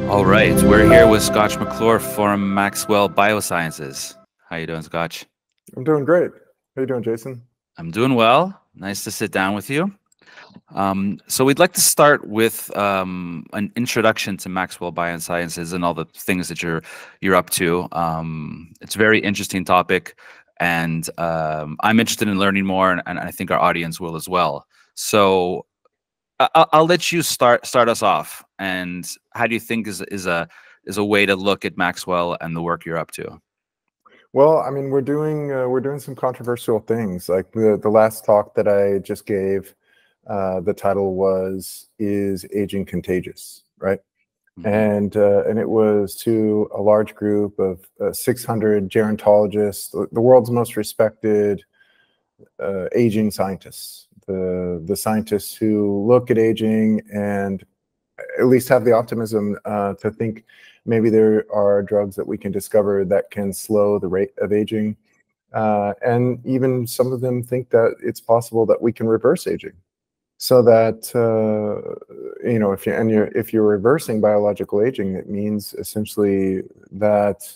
All right, we're here with Scotch McClure from Maxwell Biosciences. How you doing, Scotch? I'm doing great. How you doing, Jason? I'm doing well. Nice to sit down with you. So we'd like to start with an introduction to Maxwell Biosciences and all the things that you're up to. It's a very interesting topic, and I'm interested in learning more, and I think our audience will as well. So I'll let you start us off. And how do you think is a way to look at Maxwell and the work you're up to? Well, I mean, we're doing some controversial things. Like the last talk that I just gave, the title was "Is Aging Contagious?" Right? Mhm. And it was to a large group of 600 gerontologists, the world's most respected aging scientists, the scientists who look at aging and at least have the optimism to think maybe there are drugs that we can discover that can slow the rate of aging. And even some of them think that it's possible that we can reverse aging. So that if you're reversing biological aging, it means essentially that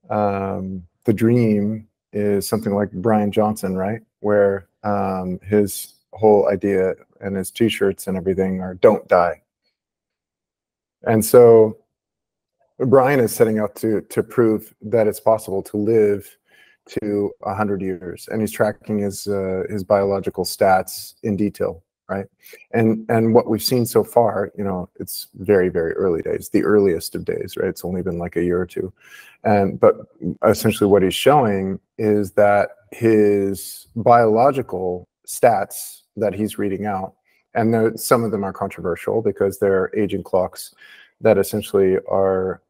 the dream is something like Brian Johnson, right? Where his whole idea and his T-shirts and everything are "Don't die." And so Brian is setting out to prove that it's possible to live to 100 years, and he's tracking his biological stats in detail, right? And what we've seen so far, it's very, very early days, the earliest of days, right? It's only been like a year or two, but essentially what he's showing is that his biological stats that he's reading out, and some of them are controversial because they're aging clocks that essentially are,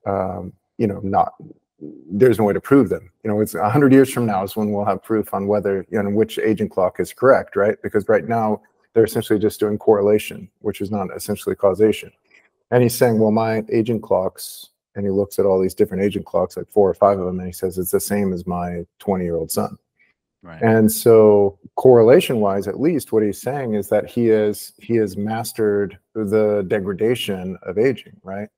not, there's no way to prove them. It's 100 years from now is when we'll have proof on whether, which aging clock is correct, right? Because right now they're essentially just doing correlation, which is not essentially causation. And he's saying, well, my aging clocks, and he looks at all these different aging clocks, like 4 or 5 of them, and he says it's the same as my 20-year-old son. Right. And so correlation-wise, at least, what he's saying is that he has mastered the degradation of aging, right?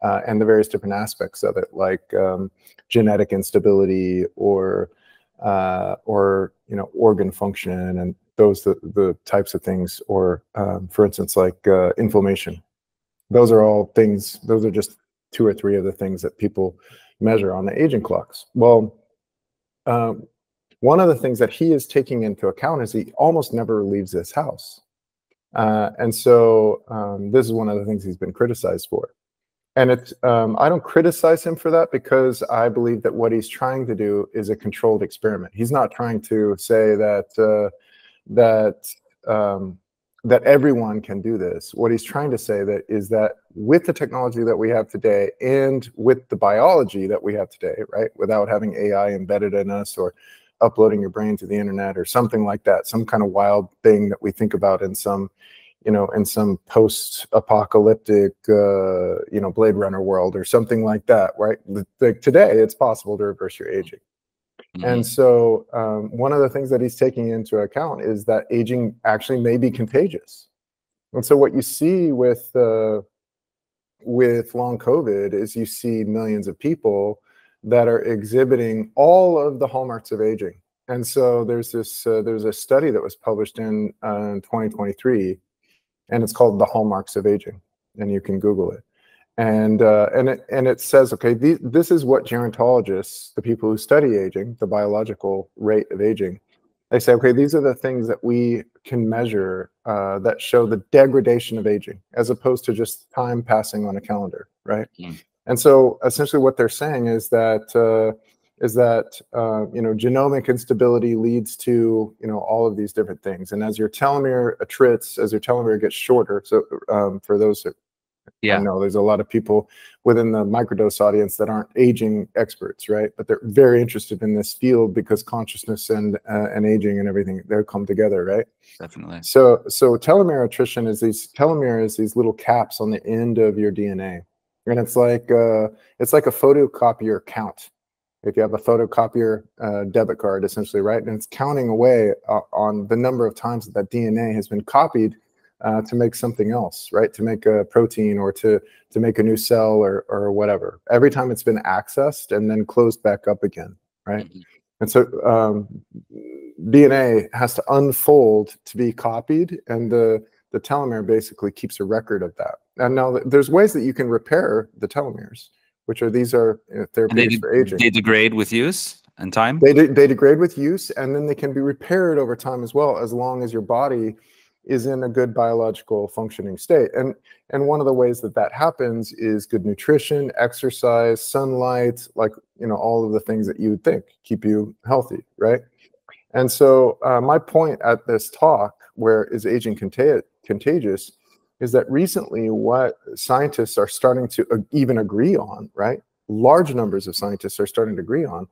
And the various different aspects of it, like genetic instability or organ function, and the types of things, or for instance, like inflammation. Those are all things. Those are just 2 or 3 of the things that people measure on the aging clocks. Well, one of the things that he is taking into account is he almost never leaves his house. And so this is one of the things he's been criticized for. And I don't criticize him for that, because I believe that what he's trying to do is a controlled experiment. He's not trying to say that that everyone can do this. What he's trying to say is that with the technology that we have today and with the biology that we have today, right, without having AI embedded in us or uploading your brain to the internet or something like that, some kind of wild thing that we think about in some post-apocalyptic, Blade Runner world or something like that, right? Like today, it's possible to reverse your aging. Mhm. And so one of the things that he's taking into account is that aging actually may be contagious. And so what you see with long COVID is you see millions of people that are exhibiting all of the hallmarks of aging. And so there's a study that was published in 2023, and it's called "The Hallmarks of Aging," and you can Google it. And it says, okay, this is what gerontologists, the people who study aging, the biological rate of aging, they say, okay, these are the things that we can measure that show the degradation of aging, as opposed to just time passing on a calendar, right? Mm. And so essentially what they're saying is that genomic instability leads to all of these different things, and as your telomere attrits, as your telomere gets shorter. So for those that I know, there's a lot of people within the microdose audience that aren't aging experts, right? But they're very interested in this field because consciousness and aging and everything, they come together, right? Definitely. So telomere attrition is these little caps on the end of your DNA, and it's like a photocopier count. If you have a photocopier debit card, essentially, right? And it's counting away on the number of times that DNA has been copied to make something else, right? To make a protein or to make a new cell or whatever. Every time it's been accessed and then closed back up again, right? Mm-hmm. And so DNA has to unfold to be copied, and the telomere basically keeps a record of that. And now there's ways that you can repair the telomeres, which are therapeutics for aging. They degrade with use and time? They degrade with use, and then they can be repaired over time as well, as long as your body is in a good biological functioning state. And one of the ways that happens is good nutrition, exercise, sunlight, like, all of the things that you would think keep you healthy, right? And so my point at this talk, where is aging contagious, is that recently what scientists are starting to even agree on, right? Large numbers of scientists are starting to agree on,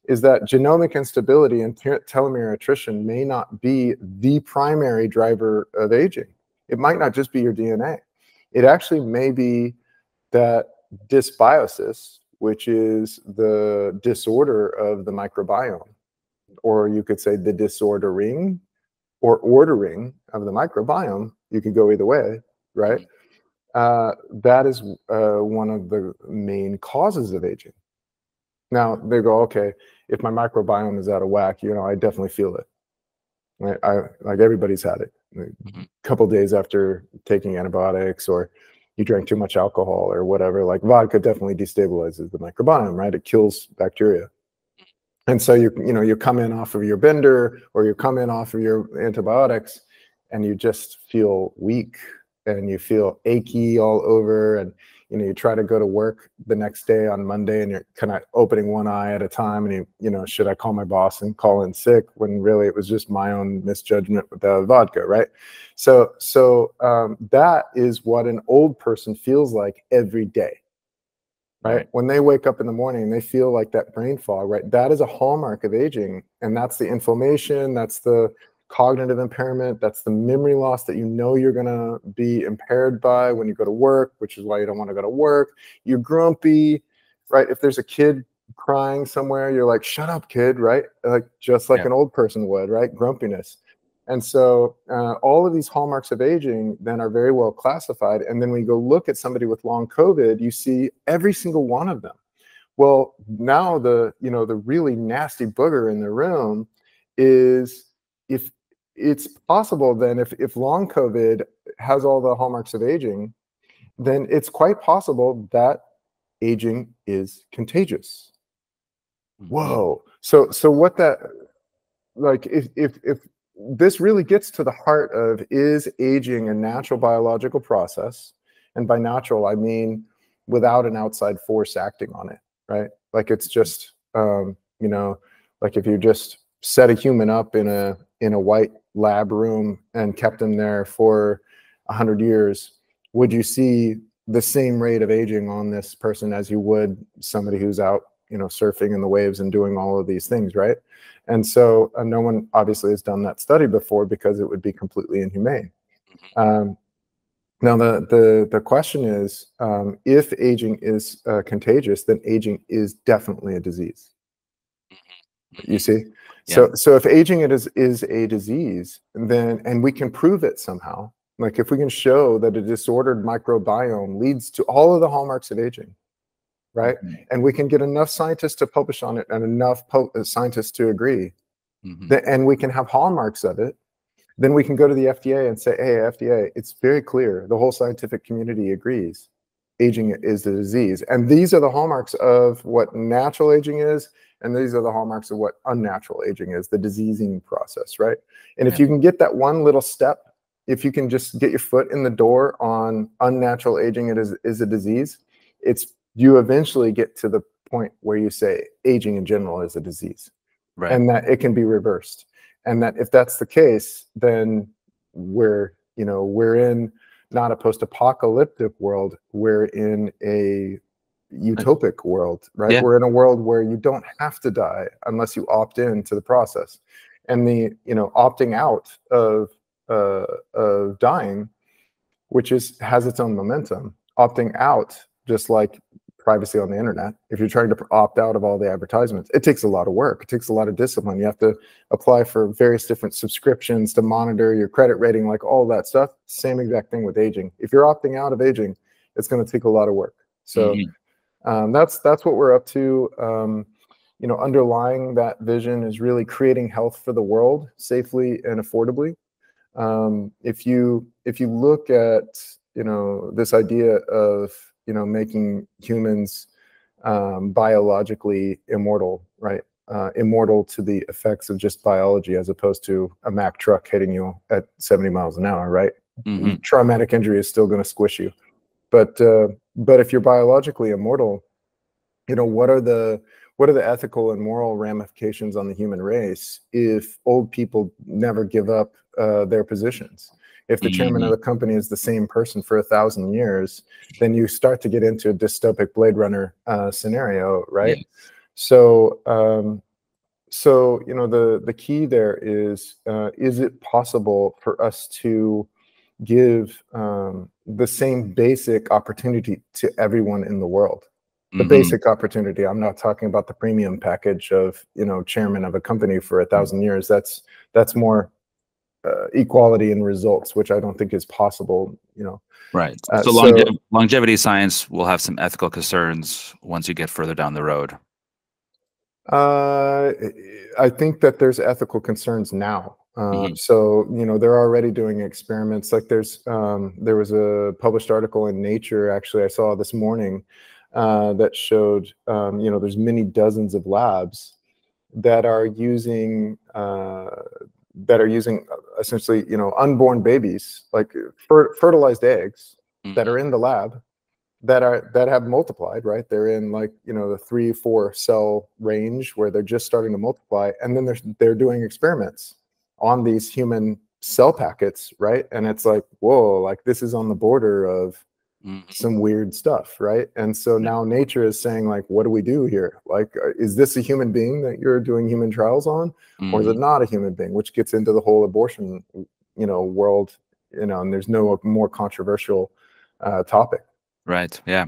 is that genomic instability and telomere attrition may not be the primary driver of aging. It might not just be your DNA. It actually may be that dysbiosis, which is the disorder of the microbiome, or you could say the disordering or ordering of the microbiome. You could go either way, right? That is one of the main causes of aging. Now they go, okay, if my microbiome is out of whack, I definitely feel it. Right? Like everybody's had it. A couple days after taking antibiotics, or you drank too much alcohol or whatever, like vodka definitely destabilizes the microbiome, right? It kills bacteria. And so you come in off of your bender, or you come in off of your antibiotics, and you just feel weak, and you feel achy all over, and you try to go to work the next day on Monday, and you're kind of opening one eye at a time, and should I call my boss and call in sick, when really it was just my own misjudgment with the vodka, right? So that is what an old person feels like every day, right? When they wake up in the morning, they feel like that brain fog, right? That is a hallmark of aging, and that's the inflammation, that's the cognitive impairment, that's the memory loss that you're going to be impaired by when you go to work, which is why you don't want to go to work. You're grumpy, right? If there's a kid crying somewhere, you're like, shut up, kid, right? Like just like an old person would, right? Grumpiness. And so all of these hallmarks of aging then are very well classified. And then when you go look at somebody with long COVID, you see every single one of them. Well, now the really nasty booger in the room is, if it's possible, then if long COVID has all the hallmarks of aging, then it's quite possible that aging is contagious. Whoa. So what that, like, if this really gets to the heart of, is aging a natural biological process? And by natural, I mean without an outside force acting on it, right? Like it's just, like if you just set a human up in a white lab room and kept him there for 100 years, would you see the same rate of aging on this person as you would somebody who's out, surfing in the waves and doing all of these things, right? And so no one obviously has done that study before, because it would be completely inhumane. Now the question is, if aging is contagious, then aging is definitely a disease. You see? So if aging is a disease, then, and we can prove it somehow, like if we can show that a disordered microbiome leads to all of the hallmarks of aging, right? And we can get enough scientists to publish on it, and enough scientists to agree, and we can have hallmarks of it, then we can go to the FDA and say, hey, FDA, it's very clear, the whole scientific community agrees, aging is a disease. And these are the hallmarks of what natural aging is, and these are the hallmarks of what unnatural aging is, the diseasing process, right? And if you can get that one little step, if you can just get your foot in the door on unnatural aging is a disease, you eventually get to the point where you say aging in general is a disease, and that it can be reversed. And that if that's the case, then we're in not a post-apocalyptic world, we're in a utopic world, right? We're in a world where you don't have to die unless you opt into the process. And the opting out of dying, which has its own momentum, opting out, just like privacy on the internet, if you're trying to opt out of all the advertisements, it takes a lot of work. It takes a lot of discipline. You have to apply for various different subscriptions to monitor your credit rating, like all that stuff. Same exact thing with aging. If you're opting out of aging, it's going to take a lot of work. So that's what we're up to. You know, underlying that vision is really creating health for the world safely and affordably. If you look at, you know, this idea of, you know, making humans biologically immortal, right? Immortal to the effects of just biology, as opposed to a Mack truck hitting you at 70 miles an hour, right? Traumatic injury is still going to squish you. But if you're biologically immortal, you know, what are the ethical and moral ramifications on the human race if old people never give up their positions? If the chairman of the company is the same person for 1,000 years, then you start to get into a dystopic Blade Runner scenario, right? Yes. So, you know, the key there is it possible for us to give the same basic opportunity to everyone in the world? The basic opportunity. I'm not talking about the premium package of, you know, chairman of a company for 1,000 years. That's more equality in results, which I don't think is possible, you know. Right. So longevity science will have some ethical concerns once you get further down the road. I think that there's ethical concerns now. So, you know, they're already doing experiments. Like there was a published article in Nature, actually, I saw this morning, that showed, you know, there's many dozens of labs that are using essentially, you know, unborn babies, like fertilized eggs that are in the lab that have multiplied, right? They're in, like, you know, the 3-4 cell range where they're just starting to multiply, and then they're doing experiments on these human cell packets, right? And it's like, whoa, like this is on the border of some weird stuff, right? And so now Nature is saying, like, what do we do here? Like, is this a human being that you're doing human trials on, or is it not a human being? Which gets into the whole abortion, you know, world, you know, and there's no more controversial topic. Right. Yeah.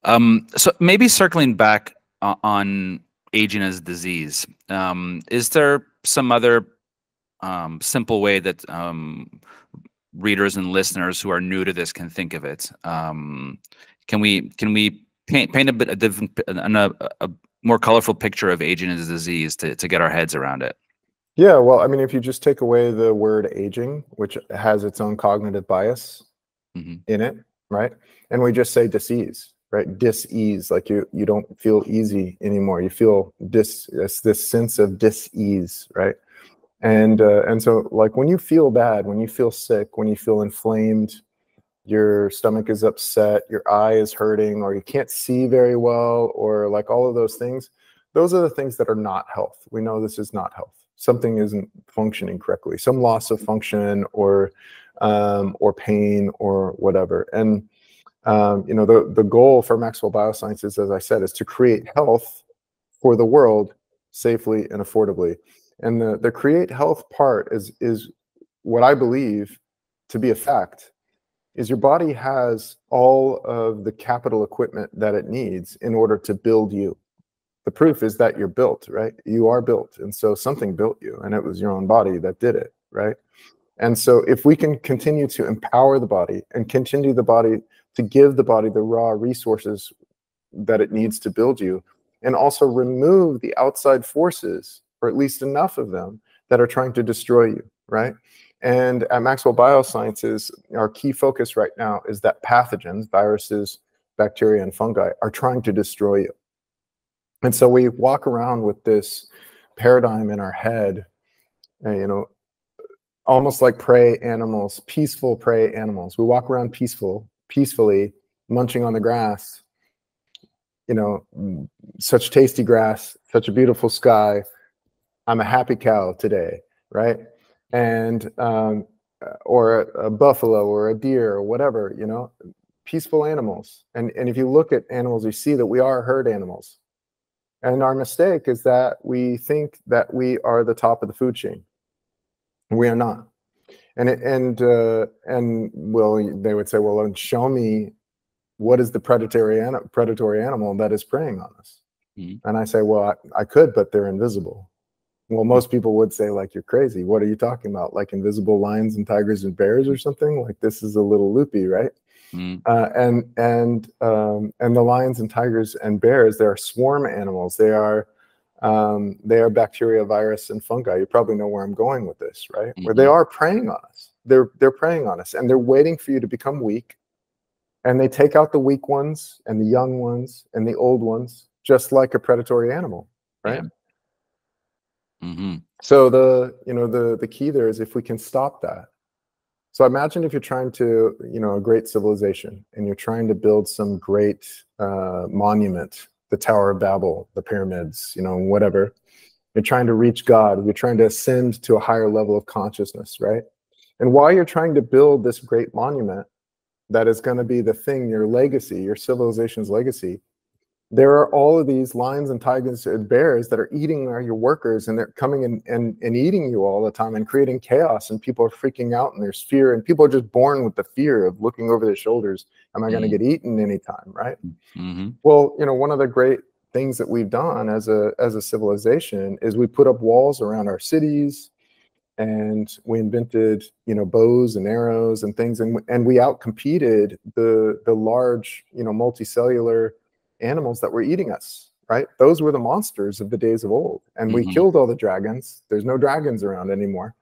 So maybe circling back on aging as a disease, is there some other simple way that readers and listeners who are new to this can think of it? Can we paint a bit a more colorful picture of aging as a disease to get our heads around it? Yeah, well, I mean, if you just take away the word aging, which has its own cognitive bias in it, right? And we just say disease, right? Dis-ease, like you don't feel easy anymore. You feel this sense of dis-ease, right? And so, like, when you feel bad, when you feel sick, when you feel inflamed, your stomach is upset, your eye is hurting, or you can't see very well, or like all of those things, those are the things that are not health. We know this is not health. Something isn't functioning correctly, some loss of function, or pain, or whatever. And you know, the goal for Maxwell Biosciences, as I said, is to create health for the world safely and affordably. And the create health part is what I believe to be a fact, is your body has all of the capital equipment that it needs in order to build you. The proof is that you're built, right? You are built. And so something built you, and it was your own body that did it, right? And so if we can continue to empower the body and continue to give the body the raw resources that it needs to build you, and also remove the outside forces, or at least enough of them, that are trying to destroy you, right? And at Maxwell Biosciences, our key focus right now is that pathogens, viruses, bacteria, and fungi, are trying to destroy you. And so we walk around with this paradigm in our head, you know, almost like prey animals, peaceful prey animals. We walk around peacefully, munching on the grass, you know, such tasty grass, such a beautiful sky. I'm a happy cow today, right? And or a buffalo or a deer or whatever, you know, peaceful animals. And if you look at animals, you see that we are herd animals. And our mistake is that we think that we are the top of the food chain. We are not. And well, they would say, well, show me what is the predatory animal that is preying on us? Mm-hmm. And I say, well, I could, but they're invisible. Well, most people would say, like, you're crazy. What are you talking about? Like invisible lions and tigers and bears or something? Like, this is a little loopy, right? Mm-hmm. And the lions and tigers and bears, they are swarm animals. They are bacteria, virus, and fungi. You probably know where I'm going with this, right? Mm-hmm. Where they are preying on us. They're preying on us, and they're waiting for you to become weak. And they take out the weak ones and the young ones and the old ones, just like a predatory animal, right? Yeah. Mm-hmm. So the key there is if we can stop that. So imagine if you're trying to, a great civilization, and you're trying to build some great monument, the Tower of Babel, the pyramids, whatever. You're trying to reach God. You're trying to ascend to a higher level of consciousness, right? And while you're trying to build this great monument that is going to be the thing, your legacy, your civilization's legacy, there are all of these lions and tigers and bears that are eating your workers, and they're coming and eating you all the time and creating chaos, and people are freaking out, and there's fear, and people are just born with the fear of looking over their shoulders. Am I going to get eaten anytime, right? Mm-hmm. Well, one of the great things that we've done as a civilization is we put up walls around our cities, and we invented, bows and arrows and things, and we outcompeted the large, multicellular animals that were eating us, right? Those were the monsters of the days of old, and we killed all the dragons. There's no dragons around anymore,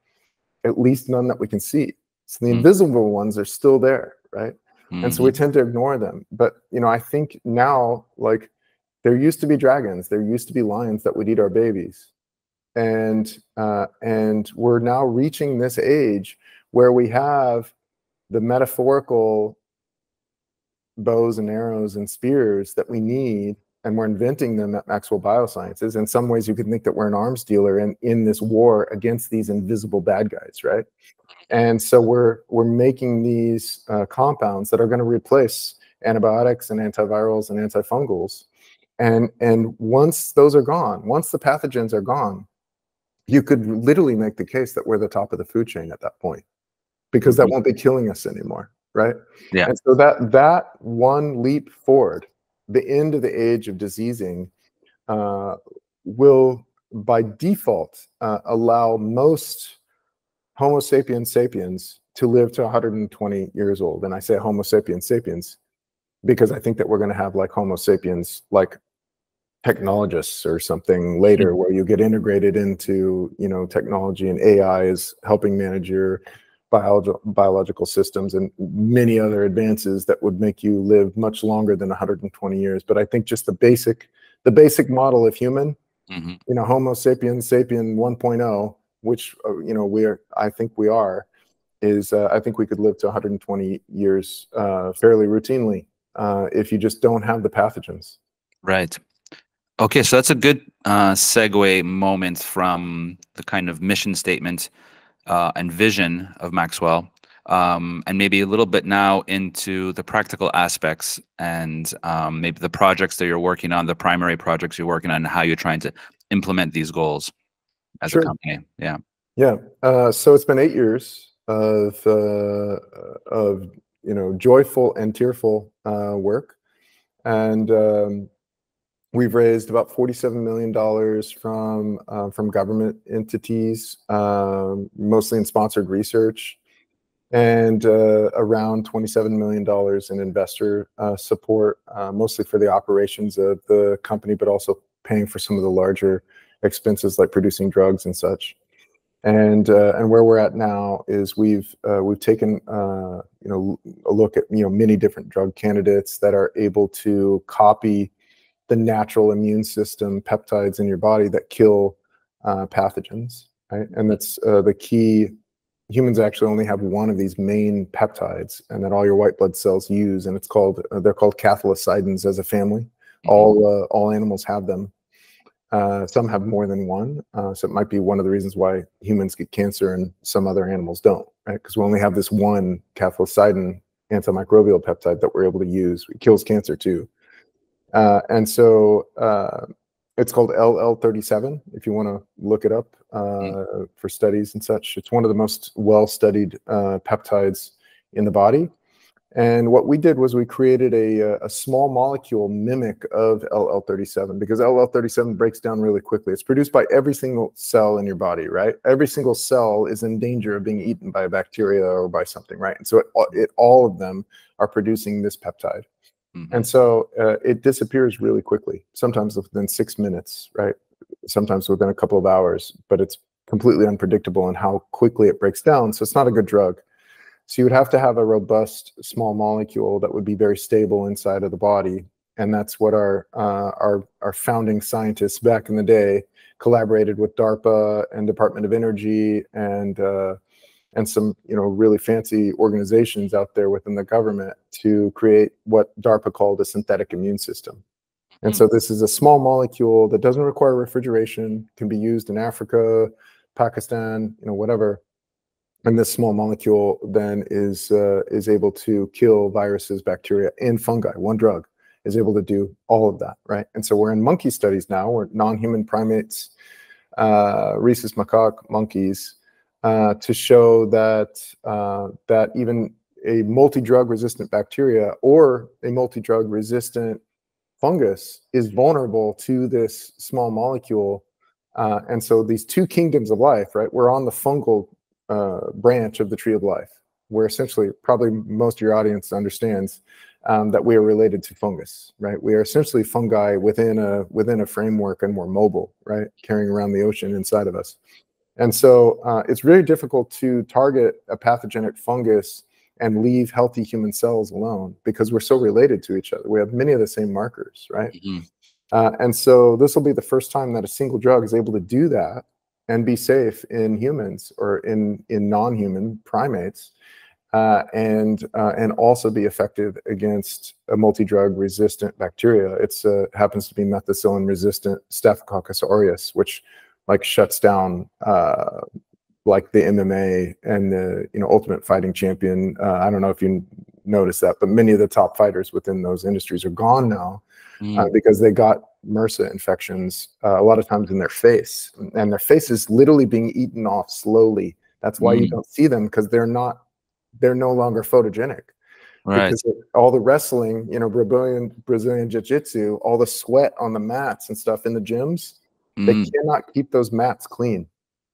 at least none that we can see. So the invisible ones are still there, right? And so we tend to ignore them. But I think now, like, there used to be dragons, there used to be lions that would eat our babies, and we're now reaching this age where we have the metaphorical bows and arrows and spears that we need, and we're inventing them at Maxwell Biosciences. In some ways, you could think that we're an arms dealer in this war against these invisible bad guys, right? And so we're making these compounds that are going to replace antibiotics and antivirals and antifungals. And once those are gone, once the pathogens are gone, you could literally make the case that we're the top of the food chain at that point, because that won't be killing us anymore, right? Yeah. And so that one leap forward, the end of the age of diseasing, will by default allow most Homo sapiens sapiens to live to 120 years old. And I say Homo sapiens sapiens because I think that we're going to have like Homo sapiens, like technologists or something later, where you get integrated into, technology, and AI is helping manage your biological systems and many other advances that would make you live much longer than 120 years. But I think just the basic model of human, Homo sapiens sapien 1.0, which I think we are, is I think we could live to 120 years fairly routinely if you just don't have the pathogens. Right. Okay, so that's a good segue moment from the kind of mission statement and vision of Maxwell, and maybe a little bit now into the practical aspects and maybe the projects that you're working on, the primary projects you're working on, and how you're trying to implement these goals as a company. Yeah. Yeah. So it's been 8 years of joyful and tearful work, and we've raised about $47 million from government entities, mostly in sponsored research, and around $27 million in investor support, mostly for the operations of the company, but also paying for some of the larger expenses like producing drugs and such. And where we're at now is we've taken a look at many different drug candidates that are able to copy the natural immune system peptides in your body that kill pathogens, right? And that's the key. Humans actually only have one of these main peptides, and that all your white blood cells use, and it's called they're called cathelicidins as a family. All animals have them. Some have more than one, so it might be one of the reasons why humans get cancer and some other animals don't, right? Because we only have this one cathelicidin antimicrobial peptide that we're able to use. It kills cancer too. And so it's called LL37, if you want to look it up for studies and such. It's one of the most well-studied peptides in the body. And what we did was we created a small molecule mimic of LL37, because LL37 breaks down really quickly. It's produced by every single cell in your body, right? Every single cell is in danger of being eaten by a bacteria or by something, right? And so all of them are producing this peptide. And so it disappears really quickly, sometimes within 6 minutes, right? Sometimes within a couple of hours, but it's completely unpredictable in how quickly it breaks down. So it's not a good drug. So you would have to have a robust small molecule that would be very stable inside of the body. And that's what our founding scientists back in the day collaborated with DARPA and Department of Energy and some really fancy organizations out there within the government to create what DARPA called a synthetic immune system. And so this is a small molecule that doesn't require refrigeration, can be used in Africa, Pakistan, whatever. And this small molecule then is able to kill viruses, bacteria, and fungi. One drug is able to do all of that, right? And so we're in monkey studies now. We're non-human primates, rhesus macaque monkeys, to show that even a multi-drug resistant bacteria or a multi-drug resistant fungus is vulnerable to this small molecule. And so these two kingdoms of life, right? We're on the fungal branch of the tree of life, where essentially, probably most of your audience understands that we are related to fungus, right? We are essentially fungi within a framework, and more mobile, right? Carrying around the ocean inside of us. And so it's very difficult to target a pathogenic fungus and leave healthy human cells alone, because we're so related to each other. We have many of the same markers, right? And so this will be the first time that a single drug is able to do that and be safe in humans or in non-human primates, and also be effective against a multi-drug resistant bacteria. It's happens to be methicillin resistant Staphylococcus aureus, which shuts down like the MMA and the Ultimate Fighting Champion. I don't know if you noticed that, but many of the top fighters within those industries are gone now because they got MRSA infections a lot of times in their face, and their face is literally being eaten off slowly. That's why you don't see them, because they're no longer photogenic. Right. Because all the wrestling, Brazilian jiu-jitsu, all the sweat on the mats and stuff in the gyms, they cannot keep those mats clean.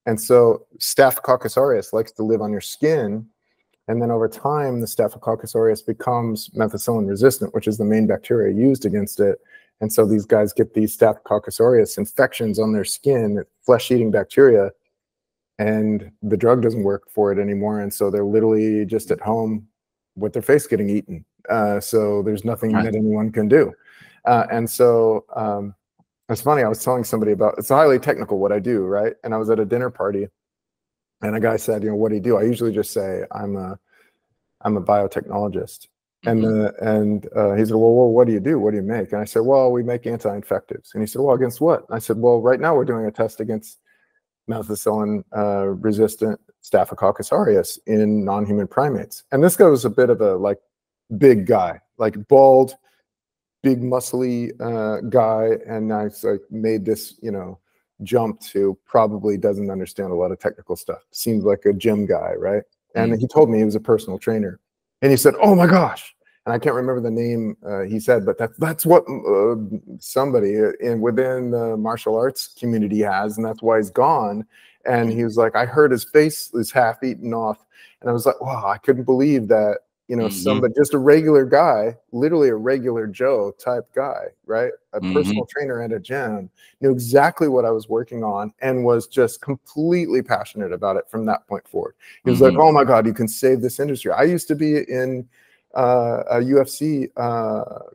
And so Staphylococcus aureus likes to live on your skin. And then over time, the Staphylococcus aureus becomes methicillin resistant, which is the main bacteria used against it. And so these guys get these Staphylococcus aureus infections on their skin, flesh-eating bacteria, and the drug doesn't work for it anymore. And so they're literally just at home with their face getting eaten. So there's nothing that anyone can do. And so it's funny, I was telling somebody about, it's highly technical what I do, right? And I was at a dinner party, and a guy said, what do you do? I usually just say, I'm a biotechnologist. And he said, well, what do you do? What do you make? And I said, well, we make anti-infectives. And he said, well, against what? And I said, well, right now we're doing a test against methicillin resistant Staphylococcus aureus in non-human primates. And this guy was a bit of a big guy, bald, big muscly guy, and I made this jump to probably doesn't understand a lot of technical stuff. Seems like a gym guy, right? And he told me he was a personal trainer, and he said, "Oh my gosh!" And I can't remember the name he said, but that's what somebody within the martial arts community has, and that's why he's gone. And he was like, I heard his face is half eaten off, and I was like, wow, I couldn't believe that. Somebody, just a regular guy, literally a regular Joe type guy, right? A personal trainer at a gym, knew exactly what I was working on and was just completely passionate about it from that point forward. He was like, oh my God, you can save this industry. I used to be in a UFC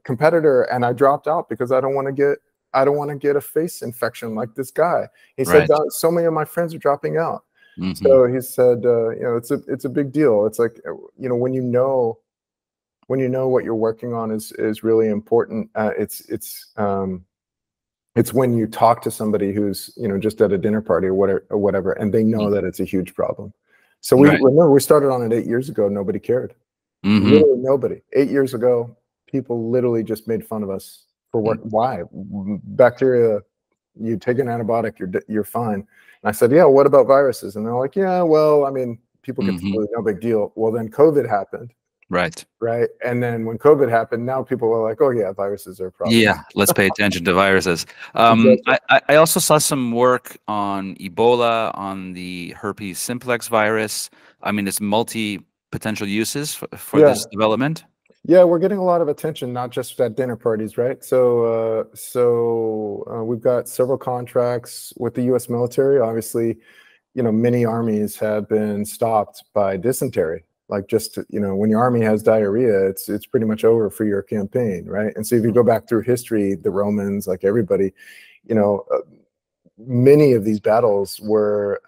competitor, and I dropped out because I don't want to get a face infection like this guy. He said, so many of my friends are dropping out. So he said, it's a big deal. It's like, when you know what you're working on is really important. It's when you talk to somebody who's, just at a dinner party or whatever, and they know that it's a huge problem. So remember, we started on it 8 years ago. Nobody cared. Literally nobody. 8 years ago, people literally just made fun of us for what? Why? Bacteria. You take an antibiotic, you're fine. And I said, yeah, what about viruses? And they're like, yeah, well, I mean, people get to no big deal. Well, then COVID happened, Right. right? And then when COVID happened, now people are like, oh yeah, viruses are a problem. Yeah, let's pay attention to viruses. Exactly. I also saw some work on Ebola, on the herpes simplex virus. I mean, it's multi potential uses for Yeah. this development. Yeah, we're getting a lot of attention, not just at dinner parties, right? We've got several contracts with the U.S. military. Obviously, many armies have been stopped by dysentery. Like when your army has diarrhea, it's pretty much over for your campaign, right? And so if you go back through history, the Romans, like everybody, you know, uh, many of these battles were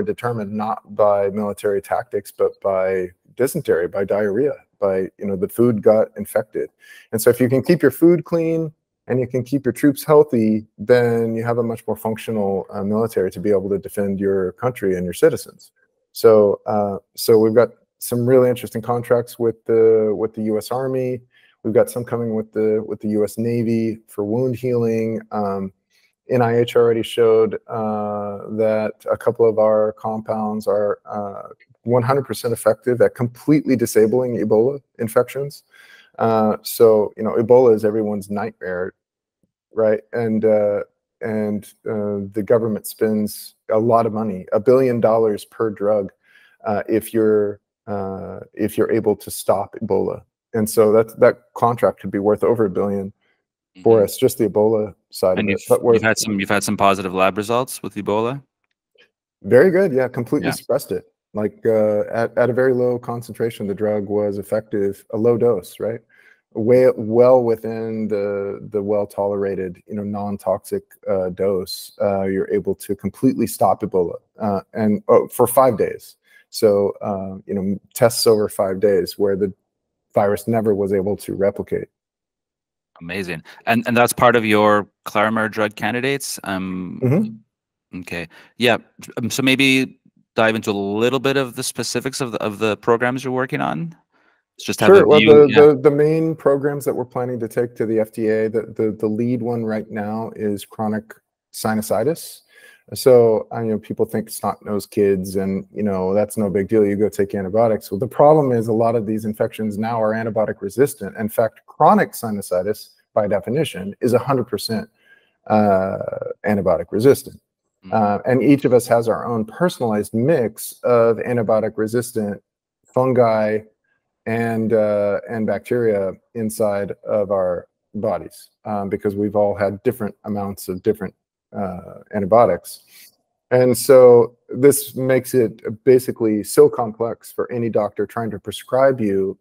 determined not by military tactics, but by dysentery, by diarrhea, by the food got infected. And so if you can keep your food clean and you can keep your troops healthy, then you have a much more functional military to be able to defend your country and your citizens. So we've got some really interesting contracts with the U.S. Army. We've got some coming with the U.S. Navy for wound healing. NIH already showed that a couple of our compounds are 100% effective at completely disabling Ebola infections. So Ebola is everyone's nightmare, right? And the government spends a lot of money, $1 billion per drug, if you're able to stop Ebola. And so that contract could be worth over $1 billion for us, just the Ebola side And of it. But we're you've had some positive lab results with Ebola. very good. Yeah, completely Yeah. suppressed it. Like at a very low concentration, the drug was effective, a low dose, right? Well within the well-tolerated, non-toxic dose. You're able to completely stop Ebola, and for 5 days. So tests over 5 days where the virus never was able to replicate. Amazing. And that's part of your Clarimar drug candidates. Mhm. Okay. Yeah. So maybe dive into a little bit of the specifics of the programs you're working on. Let's just have a Sure. Well, view. Yeah. the main programs that we're planning to take to the FDA, the lead one right now is chronic sinusitis. So people think snot-nosed kids, and that's no big deal. You go take antibiotics. Well, the problem is a lot of these infections now are antibiotic resistant. In fact, chronic sinusitis, by definition, is 100% antibiotic resistant. And each of us has our own personalized mix of antibiotic resistant fungi and bacteria inside of our bodies, because we've all had different amounts of different antibiotics. And so this makes it basically so complex for any doctor trying to prescribe you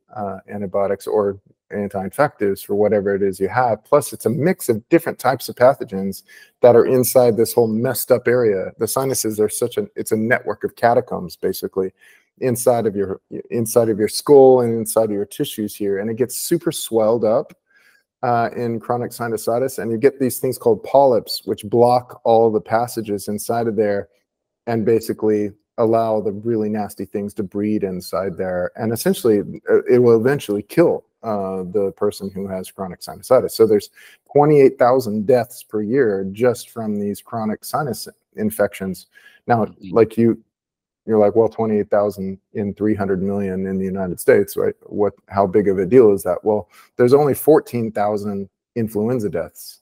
antibiotics or anti-infectives for whatever it is you have. Plus, it's a mix of different types of pathogens that are inside this whole messed up area. The sinuses are it's a network of catacombs, basically, inside of your skull and inside of your tissues here, and it gets super swelled up in chronic sinusitis, and you get these things called polyps, which block all the passages inside of there and basically allow the really nasty things to breed inside there, and essentially it will eventually kill the person who has chronic sinusitis. So there's 28,000 deaths per year just from these chronic sinus infections. Now, like you're like, well, 28,000 in 300 million in the United States, right? How big of a deal is that? Well, there's only 14,000 influenza deaths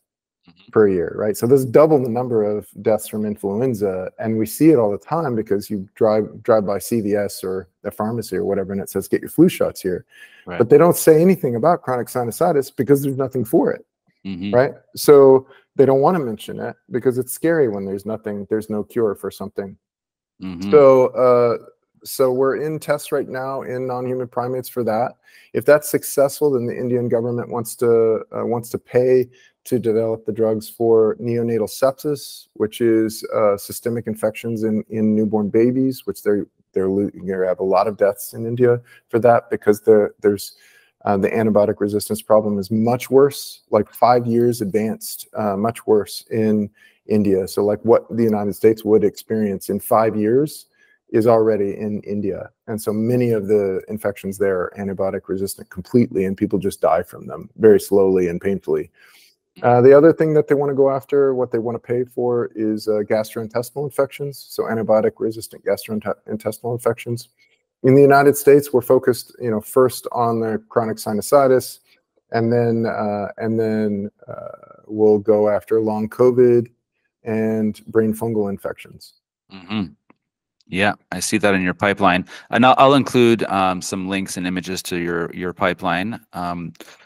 per year, right? So this is double the number of deaths from influenza, and we see it all the time because you drive by CVS or a pharmacy or whatever, and it says, get your flu shots here. Right. But they don't say anything about chronic sinusitis because there's nothing for it, right? So they don't want to mention it because it's scary when there's no cure for something. So we're in tests right now in non-human primates for that. If that's successful, then the Indian government wants to pay to develop the drugs for neonatal sepsis, which is systemic infections in newborn babies, which they're have a lot of deaths in India for that, because there's the antibiotic resistance problem is much worse, like 5 years advanced, much worse in India. So like what the United States would experience in 5 years is already in India. And so many of the infections there are antibiotic resistant completely, and people just die from them very slowly and painfully. The other thing that they want to go after, what they want to pay for, is gastrointestinal infections. So antibiotic resistant gastrointestinal infections. In the United States, we're focused, first on the chronic sinusitis, and then we'll go after long COVID and brain fungal infections. Mm-hmm. Yeah, I see that in your pipeline, and I'll include some links and images to your pipeline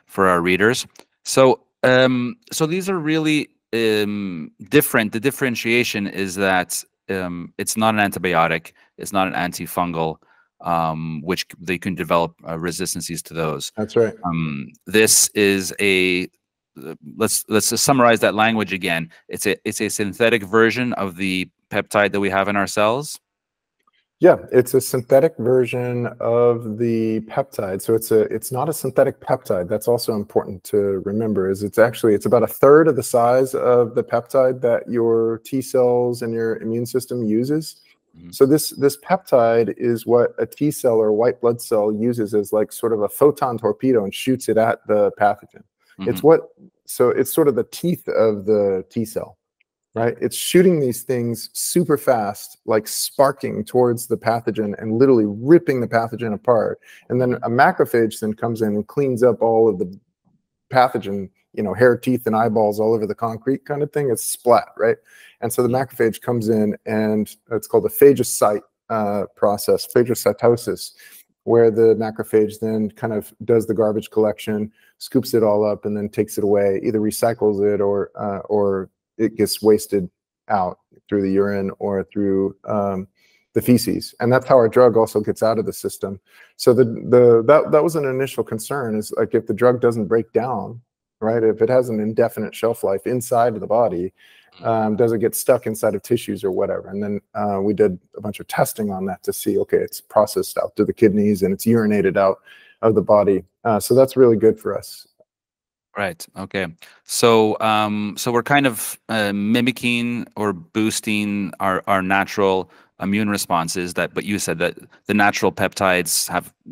for our readers. So, so these are really different. The differentiation is that it's not an antibiotic, it's not an antifungal, which they can develop resistances to those. That's right. This is a let's just summarize that language again. It's a synthetic version of the peptide that we have in our cells. Yeah, it's a synthetic version of the peptide. So it's not a synthetic peptide. That's also important to remember. It's about a third of the size of the peptide that your T cells and your immune system uses. Mm-hmm. So this peptide is what a T cell or white blood cell uses as like sort of a photon torpedo and shoots it at the pathogen. Mm-hmm. It's sort of the teeth of the T cell. Right? It's shooting these things super fast, like sparking towards the pathogen and literally ripping the pathogen apart. And then a macrophage then comes in and cleans up all of the pathogen, hair, teeth, and eyeballs all over the concrete kind of thing. It's splat, right? And so the macrophage comes in, and it's called a phagocyte process, phagocytosis, where the macrophage then kind of does the garbage collection, scoops it all up, and then takes it away, either recycles it or it gets wasted out through the urine or through the feces. And that's how our drug also gets out of the system. So that was an initial concern, is like, if the drug doesn't break down, right? If it has an indefinite shelf life inside of the body, does it get stuck inside of tissues or whatever? And then we did a bunch of testing on that to see, okay, it's processed out to the kidneys and it's urinated out of the body. So that's really good for us. Right. Okay. So, so we're kind of mimicking or boosting our natural immune responses. But you said that the natural peptides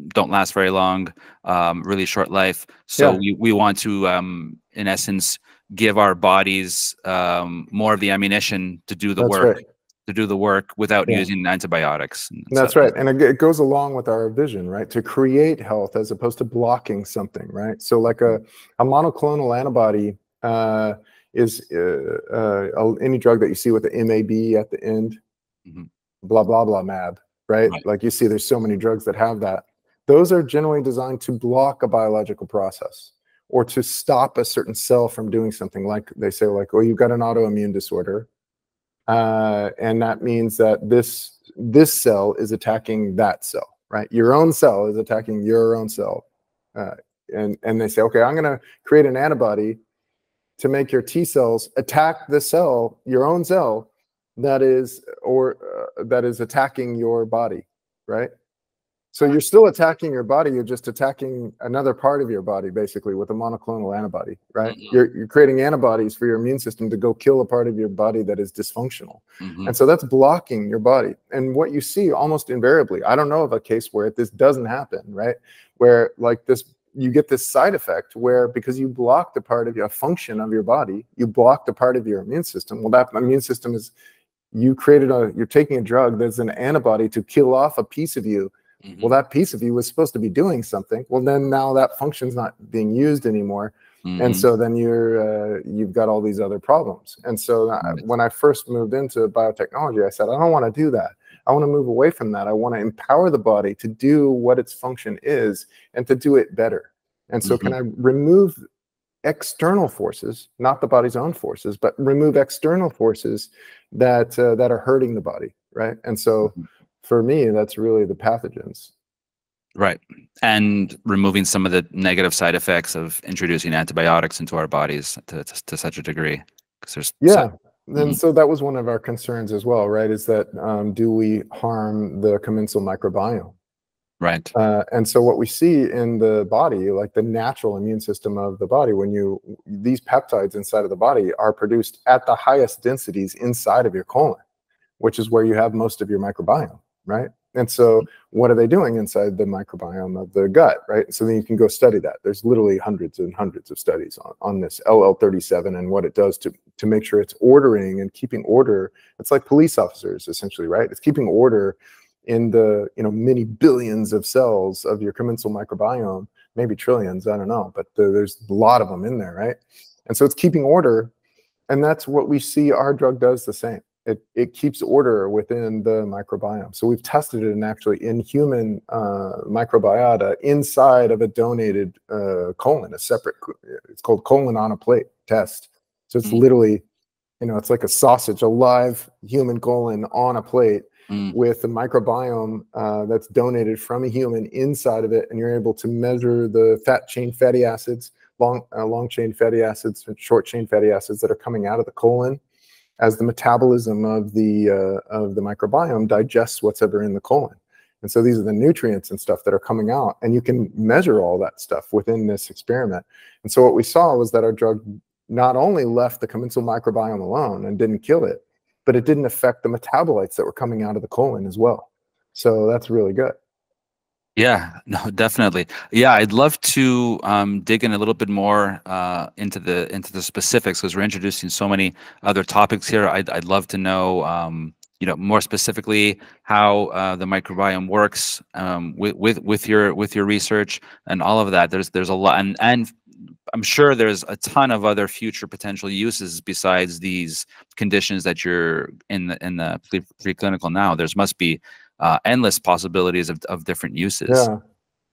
don't last very long, really short life. So yeah, we want to, in essence, give our bodies more of the ammunition to do the work. Right. To do the work without using antibiotics. That's right. And it goes along with our vision, right? To create health as opposed to blocking something, right? So like a monoclonal antibody is any drug that you see with the MAB at the end, blah, blah, blah, MAB, right? Like you see there's so many drugs that have that. Those are generally designed to block a biological process or to stop a certain cell from doing something. Like they say, like, oh, you've got an autoimmune disorder. And that means that this cell is attacking that cell, right? Your own cell is attacking your own cell. And they say, okay, I'm going to create an antibody to make your T cells attack the cell, your own cell, that is attacking your body, right? So you're still attacking your body. You're just attacking another part of your body, basically, with a monoclonal antibody, right? You're creating antibodies for your immune system to go kill a part of your body that is dysfunctional. And so that's blocking your body. And what you see almost invariably, I don't know of a case where this doesn't happen, right? Where like this, you get this side effect where, because you blocked a part of your function of your body, you blocked a part of your immune system. Well, that immune system is, you're taking a drug that's an antibody to kill off a piece of you. Well, that piece of you was supposed to be doing something. Well, then now that function's not being used anymore. And so then you've got all these other problems. And so when I first moved into biotechnology, I said, I don't want to do that. I want to move away from that. I want to empower the body to do what its function is and to do it better. And so can I remove external forces, not the body's own forces, but remove external forces that are hurting the body, right? And so for me, that's really the pathogens. Right. And removing some of the negative side effects of introducing antibiotics into our bodies to such a degree. Because there's and so that was one of our concerns as well, right? Is that do we harm the commensal microbiome? Right. And so what we see in the body, like the natural immune system of the body, these peptides inside of the body are produced at the highest densities inside of your colon, which is where you have most of your microbiome. Right. And so what are they doing inside the microbiome of the gut? Right. So then you can go study that. There's literally hundreds and hundreds of studies on this LL37 and what it does to make sure it's ordering and keeping order. It's like police officers, essentially. Right. It's keeping order in the, many billions of cells of your commensal microbiome, maybe trillions, I don't know, but there's a lot of them in there, right? And so it's keeping order, and that's what we see our drug does the same. It keeps order within the microbiome. So we've tested it in human microbiota inside of a donated colon, it's called colon on a plate test. So it's literally, it's like a sausage, a live human colon on a plate with the microbiome that's donated from a human inside of it, and you're able to measure the fat chain fatty acids, long chain fatty acids, and short chain fatty acids that are coming out of the colon as the metabolism of the microbiome digests what's ever in the colon. And so these are the nutrients and stuff that are coming out, and you can measure all that stuff within this experiment. And so what we saw was that our drug not only left the commensal microbiome alone and didn't kill it, but it didn't affect the metabolites that were coming out of the colon as well. So that's really good. Yeah, no, definitely. Yeah, I'd love to dig in a little bit more into the specifics, because we're introducing so many other topics here. I'd love to know, more specifically how the microbiome works with your research and all of that. There's a lot, and I'm sure there's a ton of other future potential uses besides these conditions that you're in the preclinical now. There's must be endless possibilities of different uses. Yeah.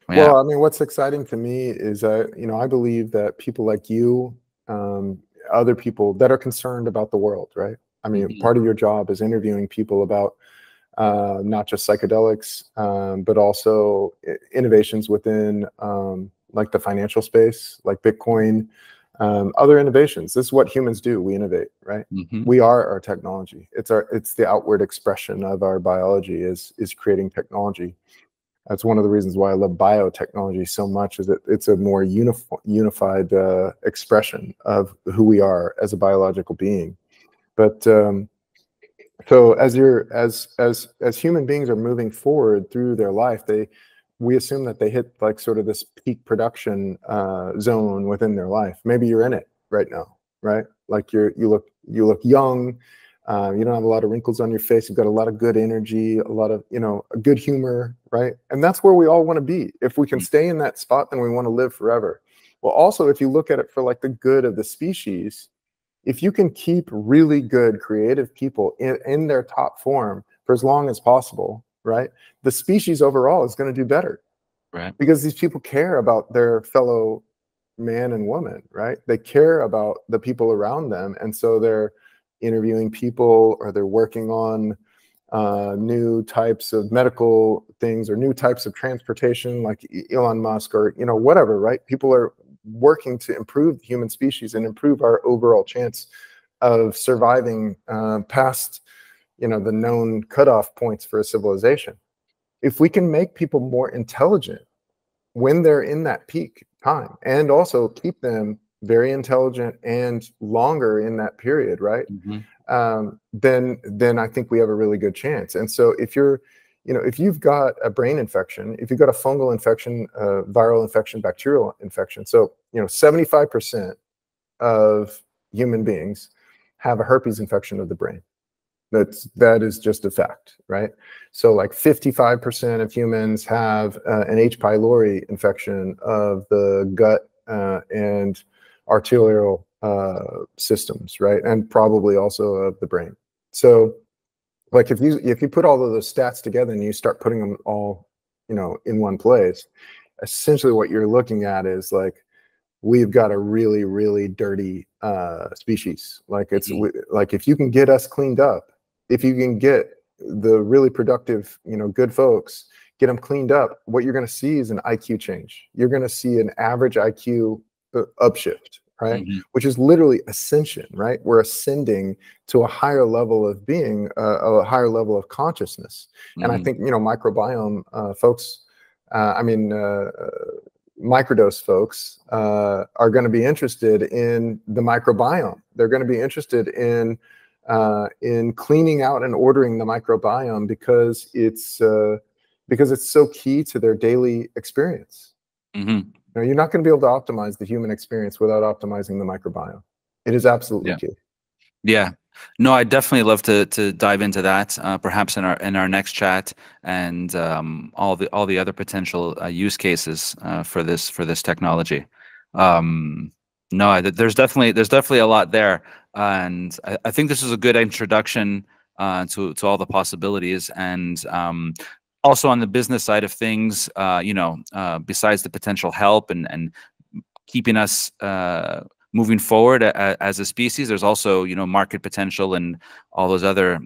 Well, I mean, what's exciting to me is, I believe that people like you, other people that are concerned about the world, right? I mean, part of your job is interviewing people about not just psychedelics, but also innovations within like the financial space, like Bitcoin, other innovations. This is what humans do. We innovate, right? We are our technology. It's the outward expression of our biology is creating technology. That's one of the reasons why I love biotechnology so much, is that it's a more unified expression of who we are as a biological being. But so as human beings are moving forward through their life, we assume that they hit like sort of this peak production zone within their life. Maybe you're in it right now, right? Like you look young. You don't have a lot of wrinkles on your face. You've got a lot of good energy, a lot of, a good humor, right? And that's where we all want to be. If we can stay in that spot, then we want to live forever. Well, also, if you look at it for like the good of the species, if you can keep really good creative people in their top form for as long as possible, right, the species overall is going to do better, right? Because these people care about their fellow man and woman, right? They care about the people around them, and so they're interviewing people, or they're working on new types of medical things, or new types of transportation, like Elon Musk, or whatever, right? People are working to improve the human species and improve our overall chance of surviving past the known cutoff points for a civilization. If we can make people more intelligent when they're in that peak time, and also keep them very intelligent and longer in that period, right? Then I think we have a really good chance. And so if you've got a brain infection, if you've got a fungal infection, viral infection, bacterial infection, so 75% of human beings have a herpes infection of the brain. That is just a fact, right? So like 55% of humans have an H. pylori infection of the gut and arterial systems, right? And probably also of the brain. So like if you put all of those stats together and you start putting them all, in one place, essentially what you're looking at is like, we've got a really, really dirty species. Like like if you can get us cleaned up, if you can get the really productive, good folks, get them cleaned up, what you're going to see is an IQ change. You're going to see an average IQ upshift, right? Which is literally ascension, right? We're ascending to a higher level of being, a higher level of consciousness. And I think, microbiome folks, microdose folks are going to be interested in the microbiome. They're going to be interested in cleaning out and ordering the microbiome, because it's so key to their daily experience. You're not going to be able to optimize the human experience without optimizing the microbiome. It is absolutely key. Yeah, No, I'd definitely love to dive into that, perhaps in our next chat, and all the other potential use cases for this technology. Um, no, there's definitely a lot there, and I think this is a good introduction to all the possibilities, and also on the business side of things, besides the potential help and keeping us moving forward as a species, there's also market potential and all those other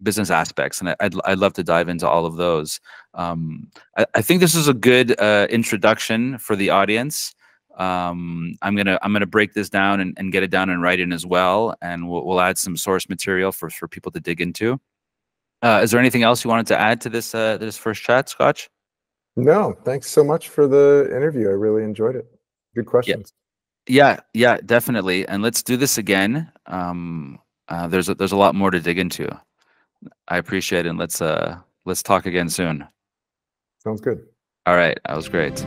business aspects, and I'd love to dive into all of those. I think this is a good introduction for the audience. I'm gonna break this down and get it down in writing as well, and we'll add some source material for people to dig into. Is there anything else you wanted to add to this first chat, Scotch? No, thanks so much for the interview. I really enjoyed it. Good Yeah. questions. Yeah, definitely. And let's do this again. There's a lot more to dig into. I appreciate it. And let's talk again soon. Sounds good. All right, that was great.